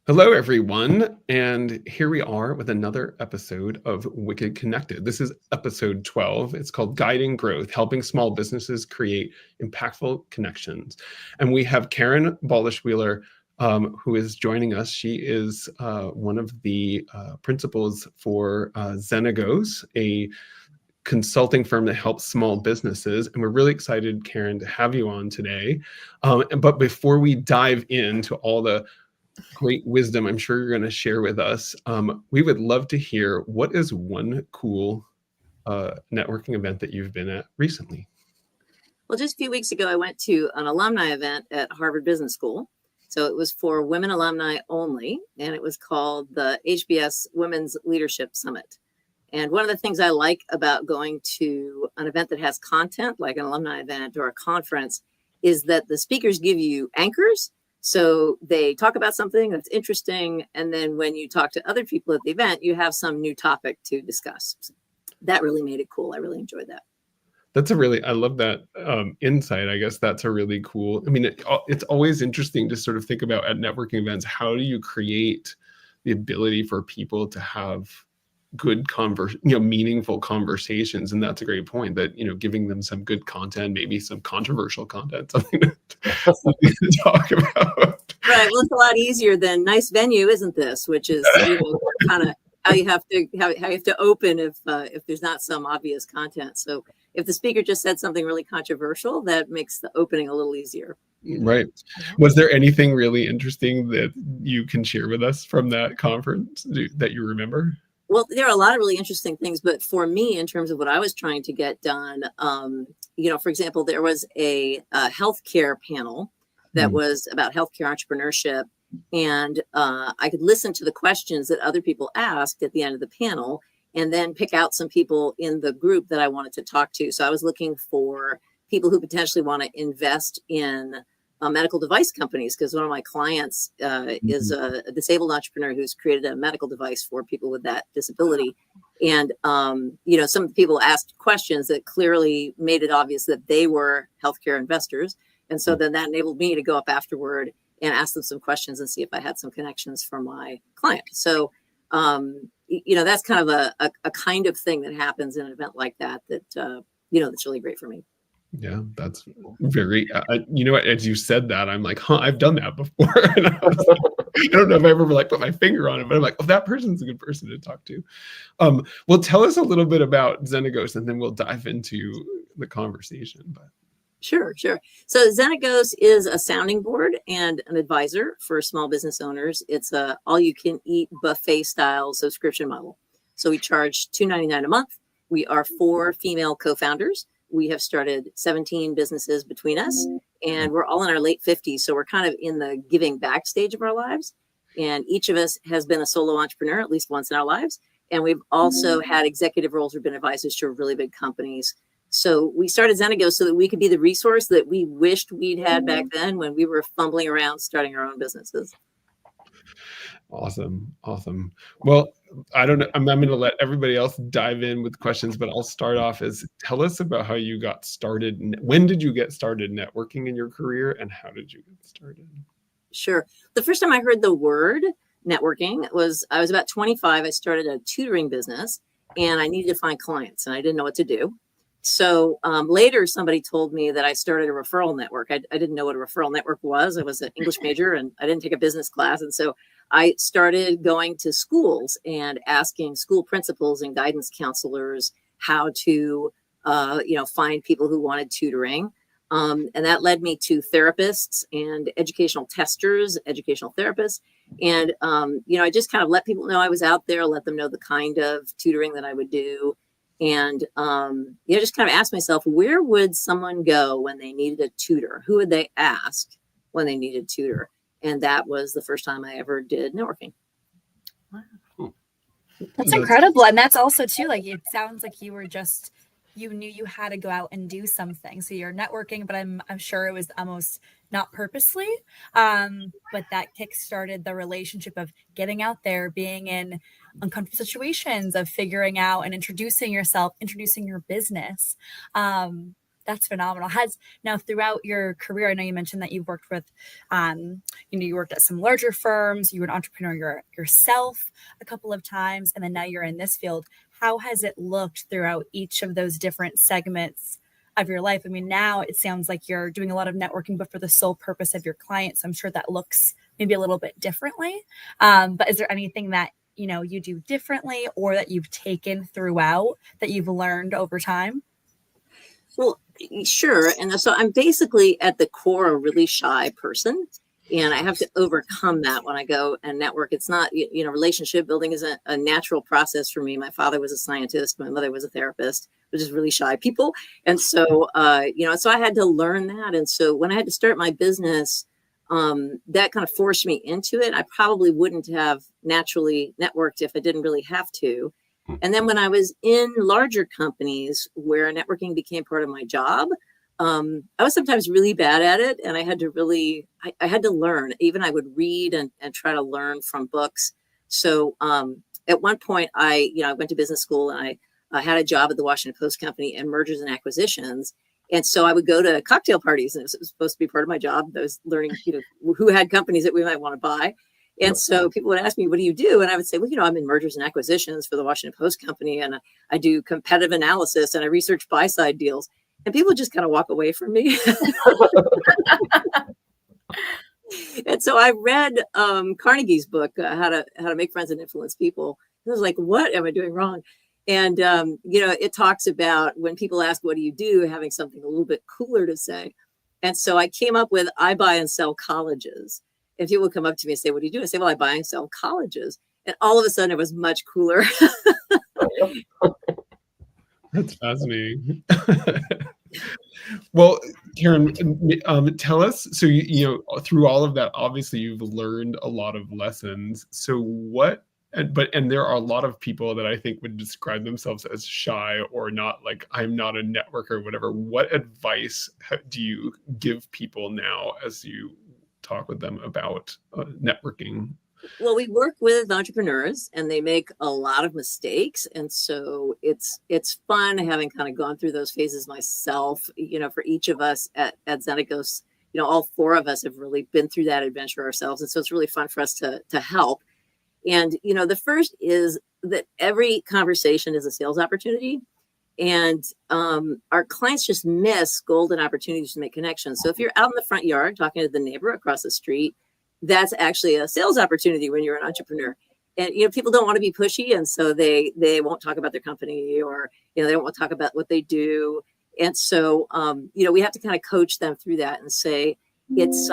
Hello, everyone, and here we are with another episode of Wicked Connected. This is episode 12. It's called Guiding Growth, Helping Small Businesses Create Impactful Connections. And we have Karen Baldeshweiler, who is joining us. She is one of the principals for Zenagos, a consulting firm that helps small businesses. And we're really excited, Karen, to have you on today. But before we dive into all the great wisdom I'm sure you're going to share with us, we would love to hear, what is one cool networking event that you've been at recently? Well, just a few weeks ago, I went to an alumni event at Harvard Business School. So it was for women alumni only, and it was called the HBS Women's Leadership Summit. And one of the things I like about going to an event that has content, like an alumni event or a conference, is that the speakers give you anchors. So they talk about something that's interesting, and then when you talk to other people at the event, you have some new topic to discuss. That really made it cool. I really enjoyed that. I love that insight. I guess that's a really cool, it's always interesting to sort of think about at networking events, how do you create the ability for people to have good meaningful conversations? And that's a great point, that, giving them some good content, maybe some controversial content, something to talk about. Right. Well, it's a lot easier than nice venue, isn't this? Which is kind of how you have to open if there's not some obvious content. So if the speaker just said something really controversial, that makes the opening a little easier. Right. Was there anything really interesting that you can share with us from that conference that you remember? Well, there are a lot of really interesting things, but for me, in terms of what I was trying to get done, for example, there was a healthcare panel that was about healthcare entrepreneurship, and I could listen to the questions that other people asked at the end of the panel, and then pick out some people in the group that I wanted to talk to. So I was looking for people who potentially want to invest in medical device companies, because one of my clients is a disabled entrepreneur who's created a medical device for people with that disability. And, some people asked questions that clearly made it obvious that they were healthcare investors. And so then that enabled me to go up afterward and ask them some questions and see if I had some connections for my client. So, that's kind of a kind of thing that happens in an event like that, that's really great for me. Yeah, that's very, as you said that, I'm like, I've done that before. And I don't know if I ever put my finger on it, but I'm like, that person's a good person to talk to. Well, tell us a little bit about Zenagos, and then we'll dive into the conversation. But Sure. So Zenagos is a sounding board and an advisor for small business owners. It's a all-you-can-eat buffet style subscription model. So we charge $2.99 a month. We are 4 female co-founders. We have started 17 businesses between us, and we're all in our late 50s. So we're kind of in the giving back stage of our lives. And each of us has been a solo entrepreneur at least once in our lives. And we've also had executive roles or been advisors to really big companies. So we started Zenagos so that we could be the resource that we wished we'd had back then when we were fumbling around starting our own businesses. Awesome. Well, I don't know. I'm going to let everybody else dive in with questions, but I'll start off tell us about how you got started. When did you get started networking in your career, and how did you get started? Sure. The first time I heard the word networking I was about 25. I started a tutoring business, and I needed to find clients, and I didn't know what to do. So later, somebody told me that I started a referral network. I didn't know what a referral network was. I was an English major, and I didn't take a business class. And so I started going to schools and asking school principals and guidance counselors how to, find people who wanted tutoring. And that led me to therapists and educational testers, educational therapists. And, I just kind of let people know I was out there, let them know the kind of tutoring that I would do. And, just kind of ask myself, where would someone go when they needed a tutor? Who would they ask when they needed a tutor? And that was the first time I ever did networking. Wow. That's incredible. And that's also too, it sounds like you knew you had to go out and do something. So you're networking, but I'm sure it was almost not purposely. But that kickstarted the relationship of getting out there, being in uncomfortable situations, of figuring out and introducing yourself, introducing your business. That's phenomenal. Now throughout your career, I know you mentioned that you've worked with, you worked at some larger firms, you were an entrepreneur yourself a couple of times, and then now you're in this field. How has it looked throughout each of those different segments of your life? I mean, now it sounds like you're doing a lot of networking, but for the sole purpose of your clients. So I'm sure that looks maybe a little bit differently. But is there anything that, you do differently or that you've taken throughout that you've learned over time? Well, sure. And so I'm basically at the core a really shy person. And I have to overcome that when I go and network. It's not, relationship building is a natural process for me. My father was a scientist. My mother was a therapist, which is really shy people. And so, so I had to learn that. And so when I had to start my business, that kind of forced me into it. I probably wouldn't have naturally networked if I didn't really have to. And then when I was in larger companies where networking became part of my job, I was sometimes really bad at it. And I had to really, I had to learn. Even I would read and try to learn from books. So at one point, I went to business school and I had a job at the Washington Post Company in mergers and acquisitions. And so I would go to cocktail parties, and it was supposed to be part of my job. I was learning, who had companies that we might want to buy. And so people would ask me, what do you do? And I would say, well, I'm in mergers and acquisitions for the Washington Post Company, and I do competitive analysis and I research buy-side deals. And people just kind of walk away from me. And so I read Carnegie's book, How to Make Friends and Influence People. And I was like, what am I doing wrong? And, it talks about when people ask, what do you do? Having something a little bit cooler to say. And so I came up with, I buy and sell colleges. And people would come up to me and say, what do you do? I say, well, I buy and sell colleges. And all of a sudden it was much cooler. That's fascinating. Well, Karen, tell us, so, through all of that, obviously you've learned a lot of lessons. So and there are a lot of people that I think would describe themselves as shy or not, like, I'm not a networker or whatever. What advice do you give people now as you talk with them about networking? Well, we work with entrepreneurs and they make a lot of mistakes. And so it's fun having kind of gone through those phases myself, for each of us at Zenagos, all four of us have really been through that adventure ourselves. And so it's really fun for us to help. And, the first is that every conversation is a sales opportunity. And our clients just miss golden opportunities to make connections. So if you're out in the front yard talking to the neighbor across the street, that's actually a sales opportunity when you're an entrepreneur. And, people don't want to be pushy. And so they won't talk about their company, or, they don't want to talk about what they do. And so, we have to kind of coach them through that and say, it's,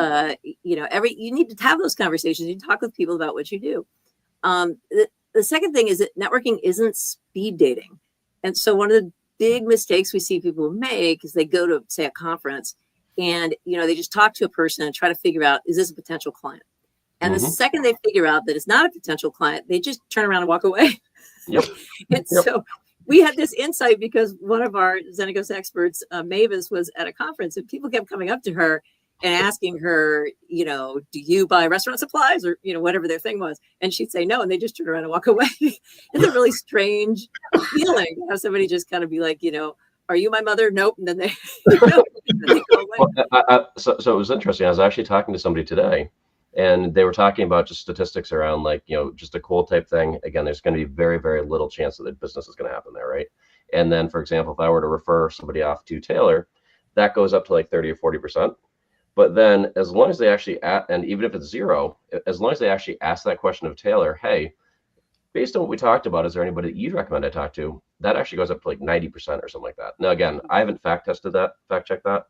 you need to have those conversations. You talk with people about what you do. The second thing is that networking isn't speed dating. And so one of the big mistakes we see people make is they go to, say, a conference and, they just talk to a person and try to figure out, is this a potential client? And the second they figure out that it's not a potential client, they just turn around and walk away. Yep. And so we had this insight because one of our Zenagos experts, Mavis, was at a conference and people kept coming up to her and asking her, do you buy restaurant supplies or, whatever their thing was. And she'd say no. And they just turn around and walk away. It's a really strange feeling to have somebody just kind of be like, are you my mother? Nope. And then they, and they go away. Well, so it was interesting. I was actually talking to somebody today and they were talking about just statistics around just a cold type thing. Again, there's going to be very, very little chance that the business is going to happen there. Right. And then, for example, if I were to refer somebody off to Taylor, that goes up to like 30 or 40%. But then as long as they actually, and even if it's zero, as long as they actually ask that question of Taylor, hey, based on what we talked about, is there anybody that you'd recommend I talk to? That actually goes up to like 90% or something like that. Now, again, I haven't fact checked that.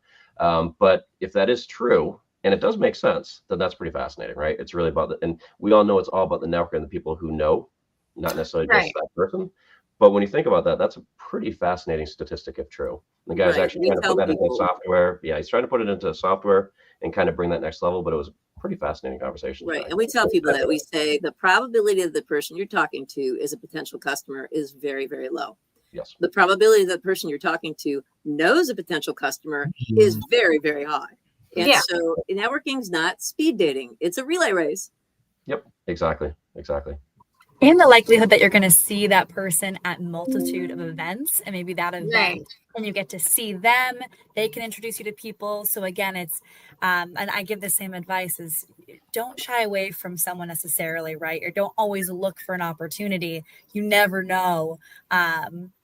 But if that is true, and it does make sense, then that's pretty fascinating, right? It's really about and we all know it's all about the network and the people who know, not necessarily just that person. But when you think about that, that's a pretty fascinating statistic if true. The guy's actually trying to put that into software. Yeah, he's trying to put it into software and kind of bring that next level. But it was a pretty fascinating conversation. Right. And we tell people that we say the probability of the person you're talking to is a potential customer is very, very low. Yes. The probability that the person you're talking to knows a potential customer is very, very high. And so networking is not speed dating. It's a relay race. Yep, exactly. And the likelihood that you're going to see that person at multitude of events, and maybe that event, Right. and you get to see them, they can introduce you to people. So again, it's, and I give the same advice, is don't shy away from someone necessarily, right? Or don't always look for an opportunity. You never know.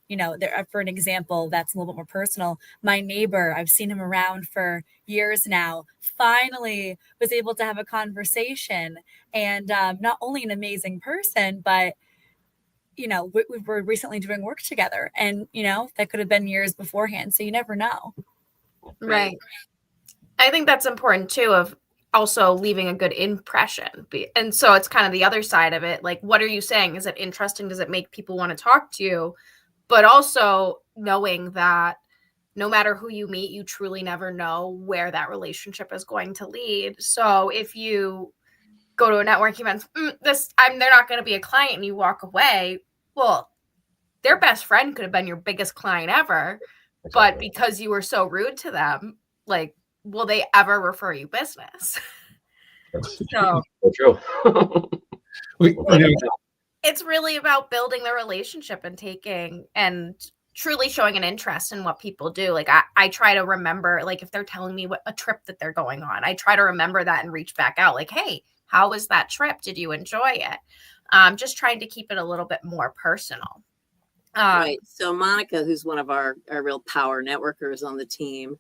There, for an example, that's a little bit more personal. My neighbor, I've seen him around for years now, finally was able to have a conversation, and not only an amazing person, but we were recently doing work together, and that could have been years beforehand. So you never know. Right. I think that's important too, of also leaving a good impression. And so it's kind of the other side of it. Like, what are you saying? Is it interesting? Does it make people want to talk to you? But also knowing that no matter who you meet, you truly never know where that relationship is going to lead. So if you go to a networking event, they're not going to be a client, and you walk away, well, their best friend could have been your biggest client ever. Exactly. But because you were so rude to them, like, will they ever refer you business? So true. It's really about building the relationship and taking and truly showing an interest in what people do. Like I try to remember, like, if they're telling me what a trip that they're going on, I try to remember that and reach back out. Like, hey, how was that trip? Did you enjoy it? Just trying to keep it a little bit more personal. Right. So Monica, who's one of our real power networkers on the team,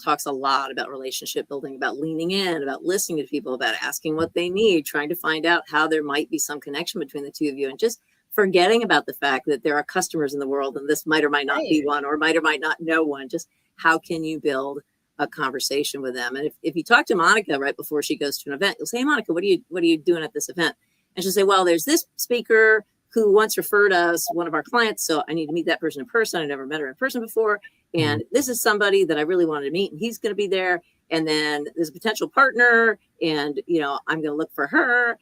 talks a lot about relationship building, about leaning in, about listening to people, about asking what they need, trying to find out how there might be some connection between the two of you, and just forgetting about the fact that there are customers in the world, and this might or might not be one, or might or might not know one. Just how can you build a conversation with them? And if you talk to Monica right before she goes to an event, you'll say, hey, Monica, what are you doing at this event? And she'll say, well, there's this speaker who once referred us one of our clients, so I need to meet that person in person. I never met her in person before. And this is somebody that I really wanted to meet, and he's going to be there. And then there's a potential partner, and, I'm going to look for her.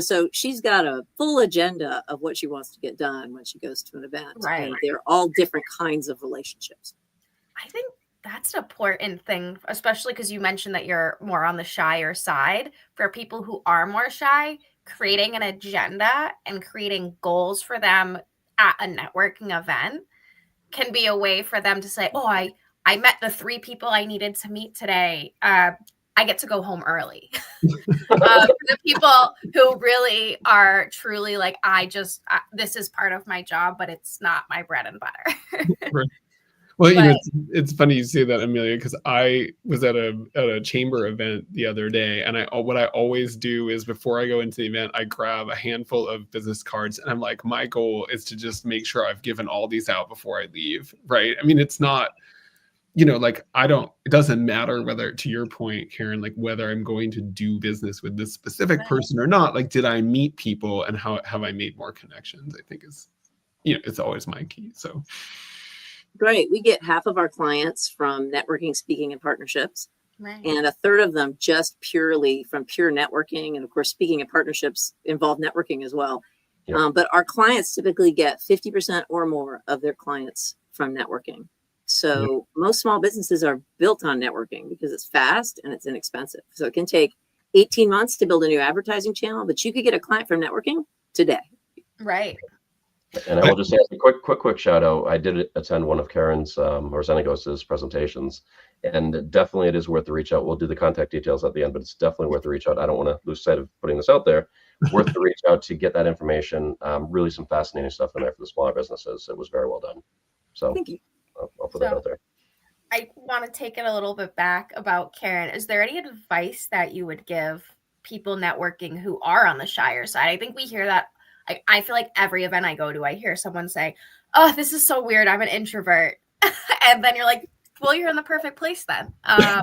So she's got a full agenda of what she wants to get done when she goes to an event. Right. And they're all different kinds of relationships. I think that's an important thing, especially because you mentioned that you're more on the shyer side. For people who are more shy, creating an agenda and creating goals for them at a networking event can be a way for them to say, oh, I met the 3 people I needed to meet today. I get to go home early. The people who really are truly like, this is part of my job, but it's not my bread and butter. Right. Well, it's funny you say that, Amelia, because I was at a chamber event the other day, and what I always do is before I go into the event, I grab a handful of business cards, and I'm like, my goal is to just make sure I've given all these out before I leave, right? I mean, it's not, it doesn't matter whether, to your point, Karen, like whether I'm going to do business with this specific person or not. Like, did I meet people, and how have I made more connections? I think is, it's always my key. So. Right. We get half of our clients from networking, speaking, and partnerships. Right. And a third of them just purely from pure networking. And of course, speaking and partnerships involve networking as well. Yep. But our clients typically get 50% or more of their clients from networking. So most small businesses are built on networking because it's fast and it's inexpensive. So it can take 18 months to build a new advertising channel, but you could get a client from networking today. Right. And I will just say a quick shout out. I did attend one of Karen's or Zenagos's presentations, and definitely it is worth the reach out. We'll do the contact details at the end, but it's definitely worth the reach out. I don't want to lose sight of putting this out there. Worth the reach out to get that information. Really some fascinating stuff in there for the smaller businesses. It was very well done. So thank you. I'll put that out there. I want to take it a little bit back about Karen. Is there any advice that you would give people networking who are on the shyer side? I think we hear that. I feel like every event I go to, I hear someone say, oh, this is so weird, I'm an introvert. And then you're like, well, you're in the perfect place then. But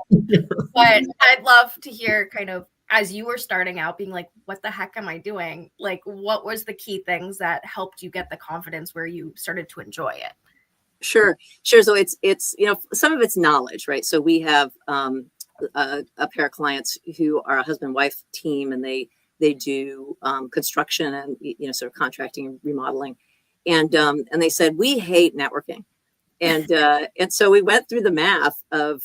I'd love to hear kind of, as you were starting out, being like, what the heck am I doing? Like, what was the key things that helped you get the confidence where you started to enjoy it? Sure. So it's some of it's knowledge, right? So we have a pair of clients who are a husband-wife team, and they do construction and sort of contracting and remodeling, and they said, we hate networking, and so we went through the math of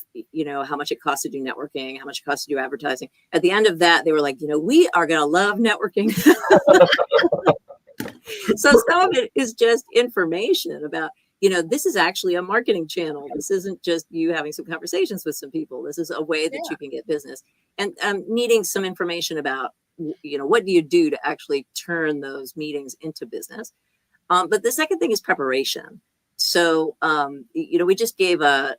how much it costs to do networking, how much it costs to do advertising. At the end of that, they were like, we are gonna love networking. So some of it is just information about, this is actually a marketing channel. This isn't just you having some conversations with some people. This is a way that you can get business, and needing some information about, what do you do to actually turn those meetings into business. But the second thing is preparation. So, we just gave a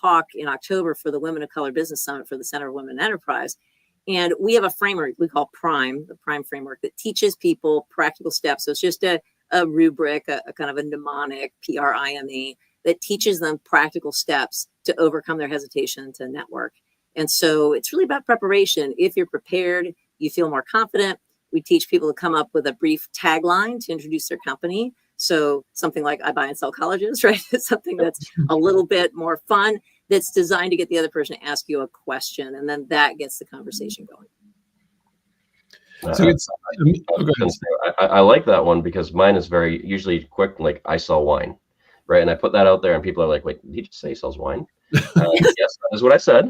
talk in October for the Women of Color Business Summit for the Center of Women Enterprise. And we have a framework we call PRIME, the PRIME framework, that teaches people practical steps. So it's just a rubric, a kind of a mnemonic, PRIME, that teaches them practical steps to overcome their hesitation to network. And so it's really about preparation. If you're prepared, you feel more confident. We teach people to come up with a brief tagline to introduce their company. So something like I buy and sell colleges, right? It's something that's a little bit more fun, that's designed to get the other person to ask you a question. And then that gets the conversation going. So it's, I like that one because mine is very usually quick. Like, I sell wine, right? And I put that out there and people are like, wait, did you just say he sells wine? Yes, that is what I said.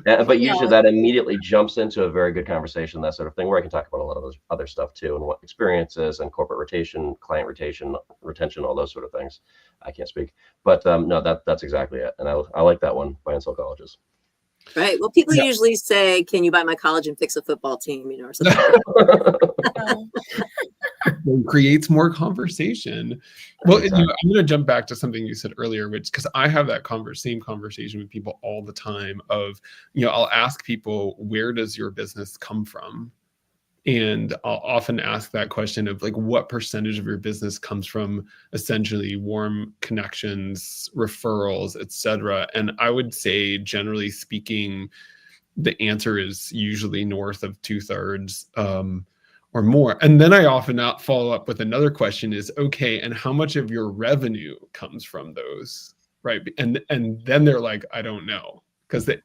But usually that immediately jumps into a very good conversation, that sort of thing, where I can talk about a lot of those other stuff too, and what experiences and corporate rotation, client retention, all those sort of things. I can't speak, but no, that's exactly it. And I like that one, buy and sell colleges. Right. Well, people usually say, can you buy my college and fix a football team, or something. It creates more conversation. Well, I'm going to jump back to something you said earlier, which, because I have that same conversation with people all the time of, I'll ask people, where does your business come from? And I'll often ask that question of, like, what percentage of your business comes from essentially warm connections, referrals, et cetera. And I would say, generally speaking, the answer is usually north of 2/3 or more. And then I often follow up with another question is, okay, and how much of your revenue comes from those, right? And then they're like, I don't know, because they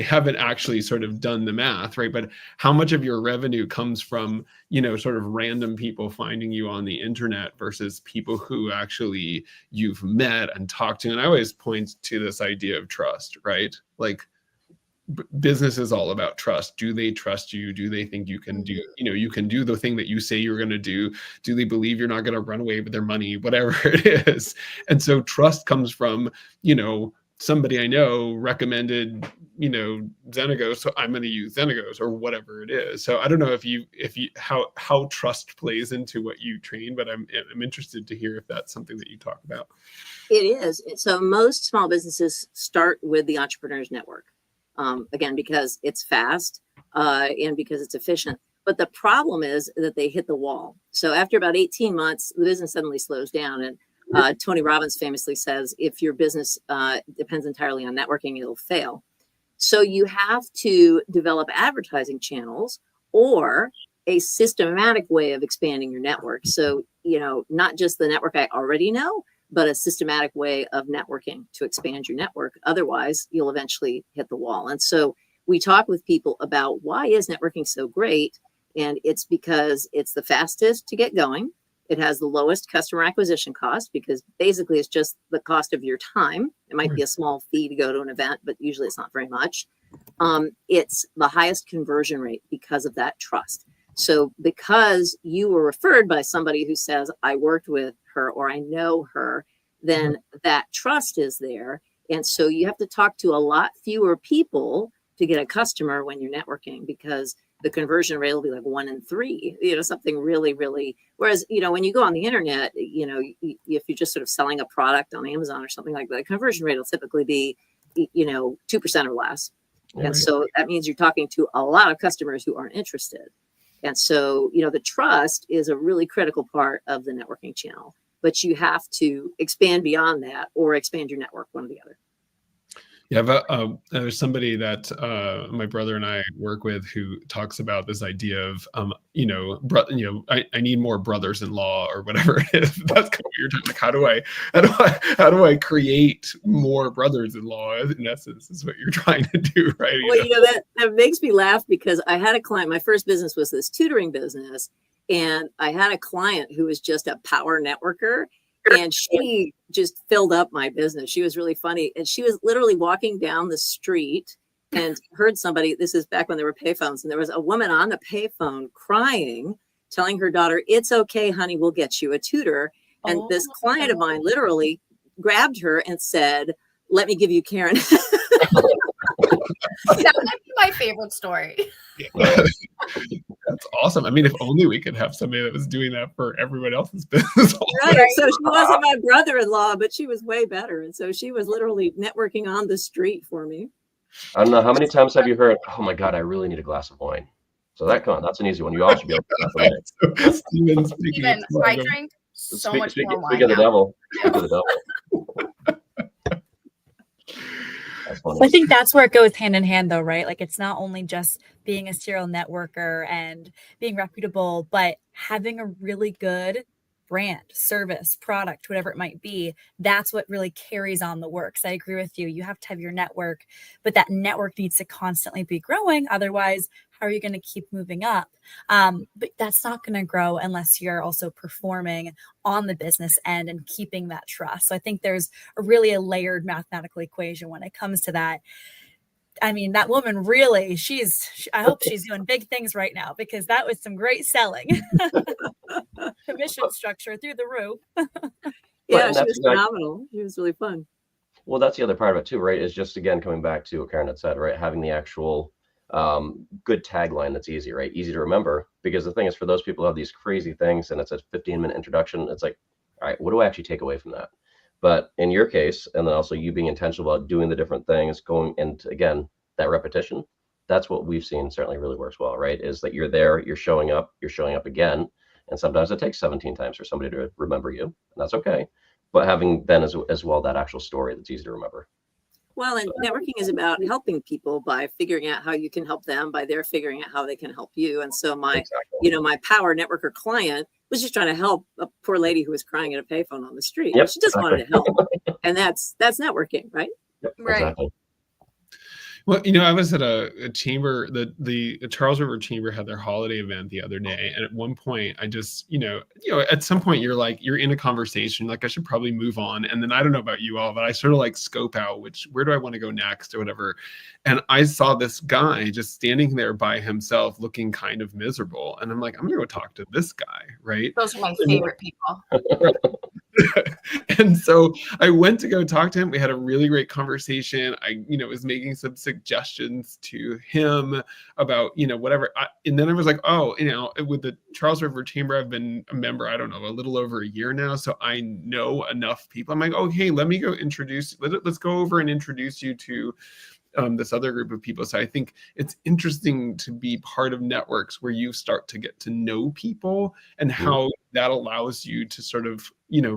haven't actually sort of done the math, right? But how much of your revenue comes from, sort of random people finding you on the internet versus people who actually you've met and talked to? And I always point to this idea of trust, right? Like, business is all about trust. Do they trust you? Do they think you can do, you can do the thing that you say you're going to do? Do they believe you're not going to run away with their money, whatever it is? And so trust comes from, somebody I know recommended, Zenagos, so I'm going to use Zenagos, or whatever it is. So I don't know how trust plays into what you train, but I'm interested to hear if that's something that you talk about. It is. So most small businesses start with the Entrepreneurs Network. Again, because it's fast and because it's efficient. But the problem is that they hit the wall. So after about 18 months, the business suddenly slows down. And Tony Robbins famously says, if your business depends entirely on networking, it'll fail. So you have to develop advertising channels or a systematic way of expanding your network. So, not just the network I already know, but a systematic way of networking to expand your network. Otherwise, you'll eventually hit the wall. And so we talk with people about, why is networking so great? And it's because it's the fastest to get going. It has the lowest customer acquisition cost, because basically it's just the cost of your time. It might be a small fee to go to an event, but usually it's not very much. It's the highest conversion rate because of that trust. So because you were referred by somebody who says, I worked with her or I know her, then that trust is there. And so you have to talk to a lot fewer people to get a customer when you're networking, because the conversion rate will be like 1 in 3, something really, really. Whereas, when you go on the internet, if you're just sort of selling a product on Amazon or something like that, the conversion rate will typically be, 2% or less. And so that means you're talking to a lot of customers who aren't interested. And so, the trust is a really critical part of the networking channel, but you have to expand beyond that or expand your network, one or the other. Yeah, there's somebody that my brother and I work with who talks about this idea of, I need more brothers-in-law or whatever it is. That's kind of what you're talking about. Like, how do I create more brothers-in-law? In essence, is what you're trying to do, right? Well, that makes me laugh, because I had a client. My first business was this tutoring business, and I had a client who was just a power networker. And she just filled up my business. She was really funny. And she was literally walking down the street and heard somebody, this is back when there were payphones, and there was a woman on the payphone crying telling her daughter, "It's okay, honey, we'll get you a tutor." And this client of mine literally grabbed her and said, "Let me give you Karen." That might be my favorite story. That's awesome. I mean, if only we could have somebody that was doing that for everyone else's business. Right. So she wasn't my brother-in-law, but she was way better. And so she was literally networking on the street for me. I don't know how many times have you heard, "Oh my God, I really need a glass of wine." So that's an easy one. You all should be able to do that. Steven, I drink so much more wine Speak of the now. devil. Speak of the devil. That's funny. I think that's where it goes hand in hand, though, right? Like, it's not only just being a serial networker and being reputable, but having a really good brand, service, product, whatever it might be. That's what really carries on the work. So I agree with you. You have to have your network, but that network needs to constantly be growing. Otherwise, how are you going to keep moving up? But that's not going to grow unless you're also performing on the business end and keeping that trust. So I think there's a layered mathematical equation when it comes to that. I mean, that woman really, I hope she's doing big things right now, because that was some great selling. Commission structure through the roof. Yeah, she was phenomenal. She was really fun. Well, that's the other part of it too, right? Is just, again, coming back to what Karen had said, right? Having the actual good tagline that's easy, right? Easy to remember. Because the thing is, for those people who have these crazy things and it's a 15-minute introduction, it's like, all right, what do I actually take away from that? But in your case, and then also you being intentional about doing the different things, going, and again, that repetition, that's what we've seen certainly really works well, right? Is that you're there, you're showing up again. And sometimes it takes 17 times for somebody to remember you, and that's okay. But having then as well that actual story that's easy to remember. Well, and networking is about helping people by figuring out how you can help them, by their figuring out how they can help you. And so my power networker client was just trying to help a poor lady who was crying at a payphone on the street. Yep, she just wanted to help. And that's networking, right? Yep, Right. Exactly. Well, I was at a chamber, the Charles River Chamber had their holiday event the other day. And at one point I just, at some point you're in a conversation, like I should probably move on. And then I don't know about you all, but I sort of like scope out where do I want to go next or whatever. And I saw this guy just standing there by himself looking kind of miserable. And I'm like, I'm going to go talk to this guy. Right. Those are my favorite people. And so I went to go talk to him. We had a really great conversation. I, was making some suggestions to him about, whatever. And then I was like, oh, with the Charles River Chamber, I've been a member, I don't know, a little over a year now. So I know enough people. I'm like, oh, hey, let me go let's go over and introduce you to this other group of people. So I think it's interesting to be part of networks where you start to get to know people and how that allows you to sort of,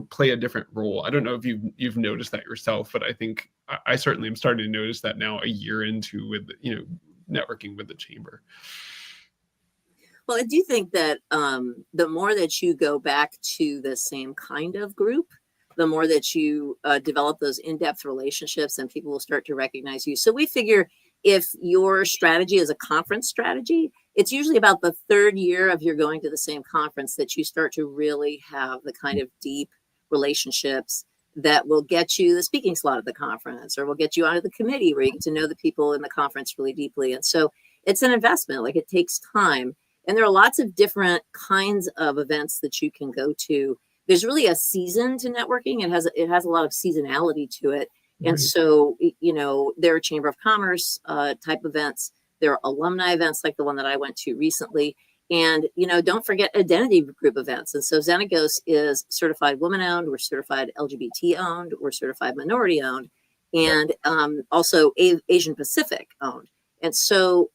play a different role. I don't know if you've noticed that yourself, but I think I certainly am starting to notice that now a year into with, networking with the chamber. Well, I do think that the more that you go back to the same kind of group, the more that you develop those in-depth relationships and people will start to recognize you. So we figure if your strategy is a conference strategy, it's usually about the third year of your going to the same conference that you start to really have the kind of deep relationships that will get you the speaking slot at the conference or will get you onto the committee where you get to know the people in the conference really deeply. And so it's an investment, like it takes time. And there are lots of different kinds of events that you can go to. There's really a season to networking. It has a lot of seasonality to it. And so, there are Chamber of Commerce type events. There are alumni events like the one that I went to recently. And, don't forget identity group events. And so Zenagos is certified woman-owned. We're certified LGBT-owned. We're certified minority-owned. And also Asian Pacific-owned. And so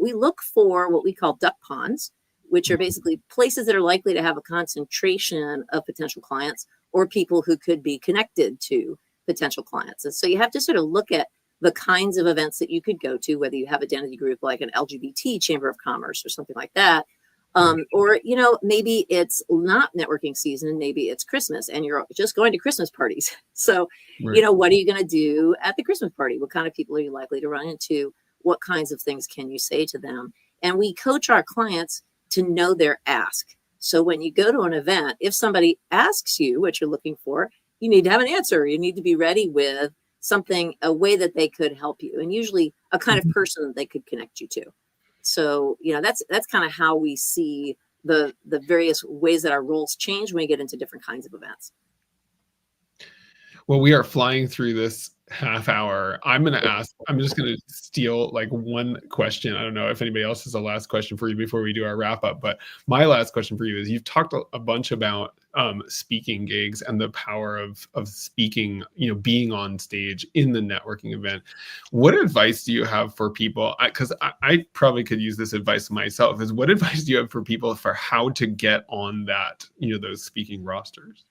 we look for what we call duck ponds, which are basically places that are likely to have a concentration of potential clients or people who could be connected to potential clients. And so you have to sort of look at the kinds of events that you could go to, whether you have identity group like an LGBT Chamber of Commerce or something like that. Or, maybe it's not networking season, maybe it's Christmas and you're just going to Christmas parties. So, what are you going to do at the Christmas party? What kind of people are you likely to run into? What kinds of things can you say to them? And we coach our clients to know their ask. So when you go to an event, if somebody asks you what you're looking for, you need to have an answer. You need to be ready with something, a way that they could help you, and usually a kind of person that they could connect you to. So, that's kind of how we see the various ways that our roles change when we get into different kinds of events. Well, we are flying through this half hour. I'm just going to steal like one question. I don't know if anybody else has a last question for you before we do our wrap up, but my last question for you is, you've talked a bunch about speaking gigs and the power of speaking, being on stage in the networking event. What advice do you have for people? Because I probably could use this advice myself, is what advice do you have for people for how to get on that, those speaking rosters?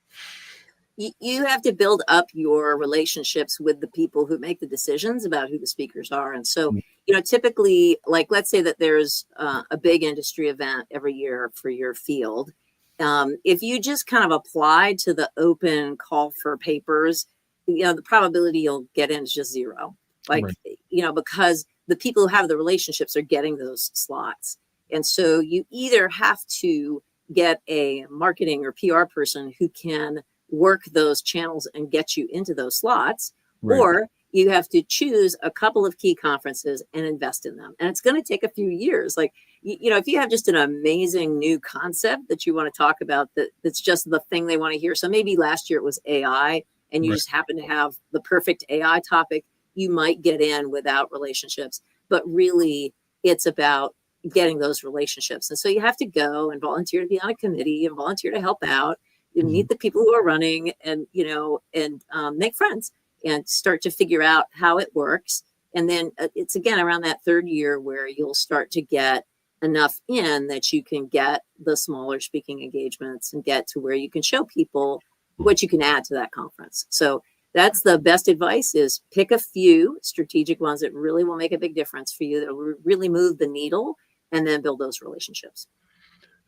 You have to build up your relationships with the people who make the decisions about who the speakers are. And so, typically, like, let's say that there's a big industry event every year for your field. If you just kind of apply to the open call for papers, the probability you'll get in is just zero. Like, right. Because the people who have the relationships are getting those slots. And so you either have to get a marketing or PR person who can work those channels and get you into those slots, right. Or you have to choose a couple of key conferences and invest in them. And it's going to take a few years. Like, if you have just an amazing new concept that you want to talk about, that's just the thing they want to hear. So maybe last year it was AI, and you just happen to have the perfect AI topic, you might get in without relationships. But really, it's about getting those relationships. And so you have to go and volunteer to be on a committee and volunteer to help out. You meet the people who are running, and make friends and start to figure out how it works. And then it's again around that third year where you'll start to get enough in that you can get the smaller speaking engagements and get to where you can show people what you can add to that conference. So that's the best advice, is pick a few strategic ones that really will make a big difference for you, that will really move the needle, and then build those relationships.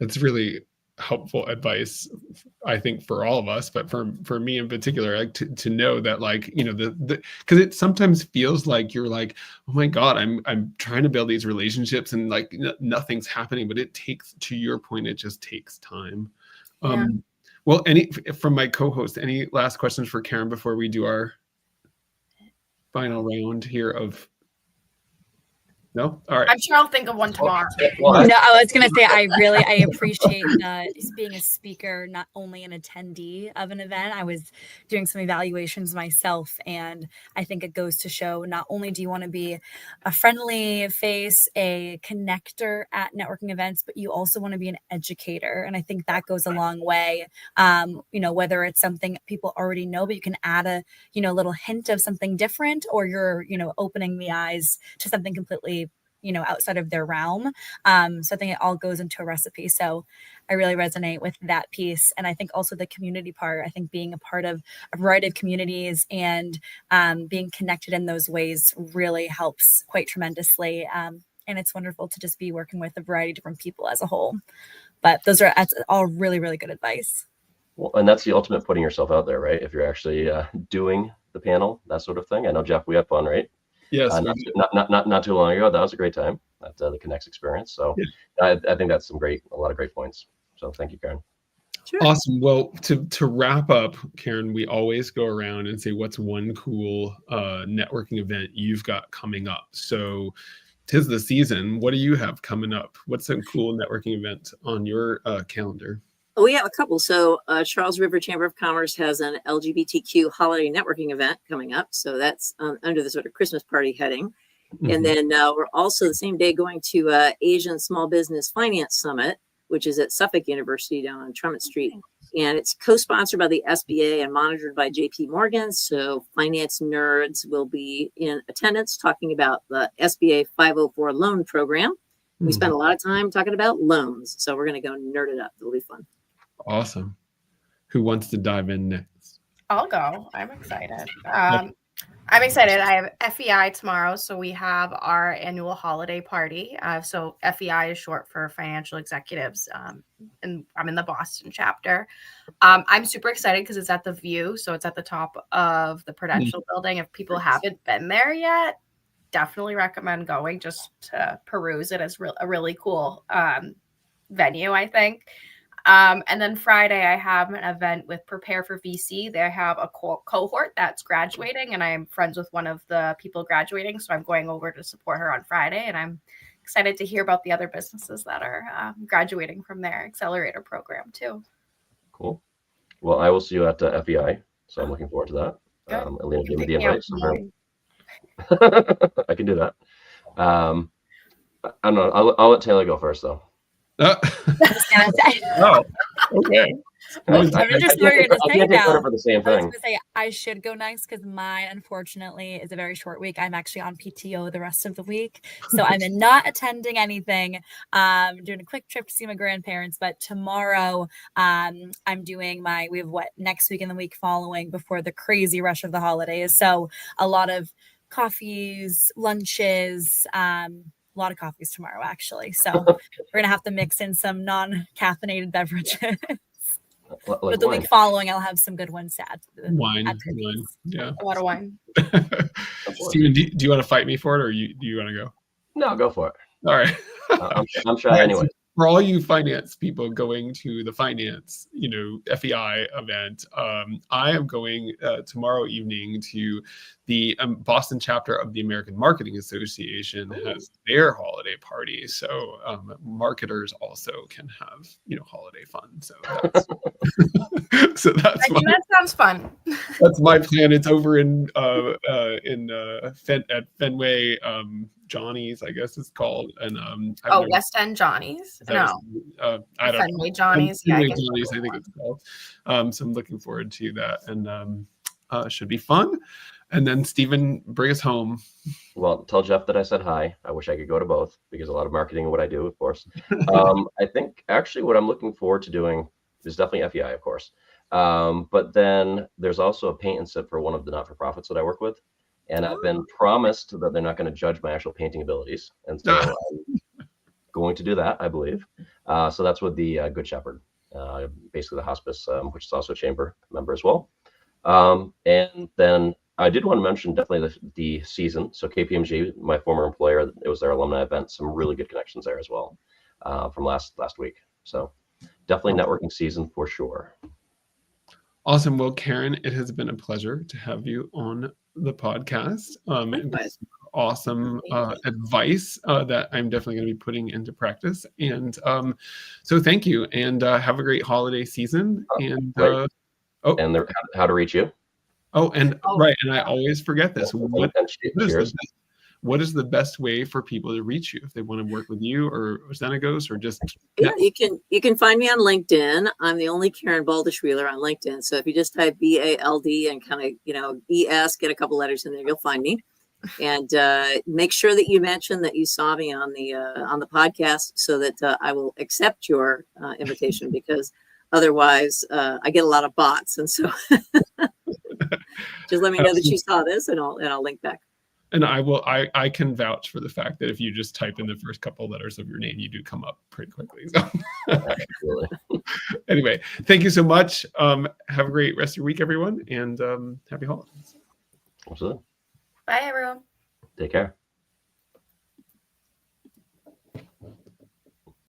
That's really helpful advice, I think, for all of us, but for me in particular, like to know that, like, because it sometimes feels like you're like, oh my God, I'm trying to build these relationships and like nothing's happening, but it takes, to your point, it just takes time. Yeah. Well, from my co-host, any last questions for Karen before we do our final round here of? No? All right. I'm sure I'll think of one tomorrow. No, I was going to say, I appreciate being a speaker, not only an attendee of an event. I was doing some evaluations myself, and I think it goes to show, not only do you want to be a friendly face, a connector at networking events, but you also want to be an educator. And I think that goes a long way. Whether it's something people already know, but you can add a, little hint of something different, or you're, opening the eyes to something completely outside of their realm. So I think it all goes into a recipe. So I really resonate with that piece. And I think also the community part, I think being a part of a variety of communities and being connected in those ways really helps quite tremendously. And it's wonderful to just be working with a variety of different people as a whole. But that's all really, really good advice. Well, and that's the ultimate putting yourself out there, right? If you're actually doing the panel, that sort of thing. I know, Jeff, we had fun, right? Yes, not too long ago. That was a great time at the Connects experience. So yeah. I think that's a lot of great points. So thank you, Karen. Sure. Awesome. Well, to wrap up, Karen, we always go around and say, what's one cool networking event you've got coming up? So 'tis the season. What do you have coming up? What's a cool networking event on your calendar? Oh, we have a couple. So Charles River Chamber of Commerce has an LGBTQ holiday networking event coming up. So that's under the sort of Christmas party heading. Mm-hmm. And then we're also the same day going to Asian Small Business Finance Summit, which is at Suffolk University down on Tremont Street. And it's co-sponsored by the SBA and monitored by JP Morgan. So finance nerds will be in attendance talking about the SBA 504 loan program. Mm-hmm. We spend a lot of time talking about loans. So we're going to go nerd it up. It'll be fun. Awesome. Who wants to dive in next? I'll go. I'm excited. I'm excited. I have FEI tomorrow. So we have our annual holiday party. So FEI is short for Financial Executives. And I'm in the Boston chapter. I'm super excited because it's at the View. So it's at the top of the Prudential building. If people haven't been there yet, definitely recommend going just to peruse it. It's a really cool venue, I think. And then Friday, I have an event with Prepare for VC. They have a cohort that's graduating, and I am friends with one of the people graduating. So I'm going over to support her on Friday, and I'm excited to hear about the other businesses that are graduating from their accelerator program too. Cool. Well, I will see you at FEI, so I'm looking forward to that. Good. Alina gave me the Pick me up. invite, so I can do that. I don't know. I'll let Taylor go first, though. I was gonna say. Oh, okay. I'm interested what you're gonna say can't take credit now. for the same I was thing. gonna say I should go next because mine, unfortunately, is a very short week. I'm actually on PTO the rest of the week, so I'm not attending anything. Doing a quick trip to see my grandparents, but tomorrow, I'm doing we have next week and the week following before the crazy rush of the holidays. So a lot of coffees, lunches, a lot of coffees tomorrow, actually. So we're gonna have to mix in some non-caffeinated beverages. Like But the wine. week following, I'll have some good ones to add. Wine. Wine. Yeah. A lot of wine. Steven, do you want to fight me for it, or do you want to go? No, go for it. All right. I'm shy anyway. For all you finance people going to the finance, FEI event, I am going tomorrow evening to the Boston chapter of the American Marketing Association has their holiday party. So marketers also can have, holiday fun. So that's, That sounds fun. That's my plan. It's over at Fenway, Johnny's, I guess it's called. And West End Johnny's. No, I don't Fenway know. Johnny's. Fenway Johnny's, I think it's called. So I'm looking forward to that, and should be fun. And then Steven, bring us home. Well, tell Jeff that I said hi. I wish I could go to both because a lot of marketing and what I do, of course. I think actually what I'm looking forward to doing is definitely FEI, of course. But then there's also a paint and sip for one of the not-for-profits that I work with. And I've been promised that they're not going to judge my actual painting abilities. And so I'm going to do that, I believe. So that's with the Good Shepherd, basically the hospice, which is also a chamber member as well. And then I did want to mention definitely the season. So KPMG, my former employer, it was their alumni event. Some really good connections there as well from last week. So definitely networking season for sure. Awesome. Well, Karen, it has been a pleasure to have you on the podcast. Awesome advice that I'm definitely going to be putting into practice. And so thank you, and have a great holiday season. And and how to reach you. Right. And I always forget this. What is the best way for people to reach you if they want to work with you or Zenagos or just? Yeah, you can find me on LinkedIn. I'm the only Karen Baldeshweiler on LinkedIn. So if you just type BALD and kind of ES, get a couple letters in there, you'll find me. And make sure that you mention that you saw me on the podcast so that I will accept your invitation, because otherwise I get a lot of bots, and so just let me know that you saw this, and I'll link back. And I can vouch for the fact that if you just type in the first couple of letters of your name, you do come up pretty quickly. So anyway, thank you so much. Have a great rest of your week, everyone, and happy holidays. Absolutely. Bye, everyone. Take care.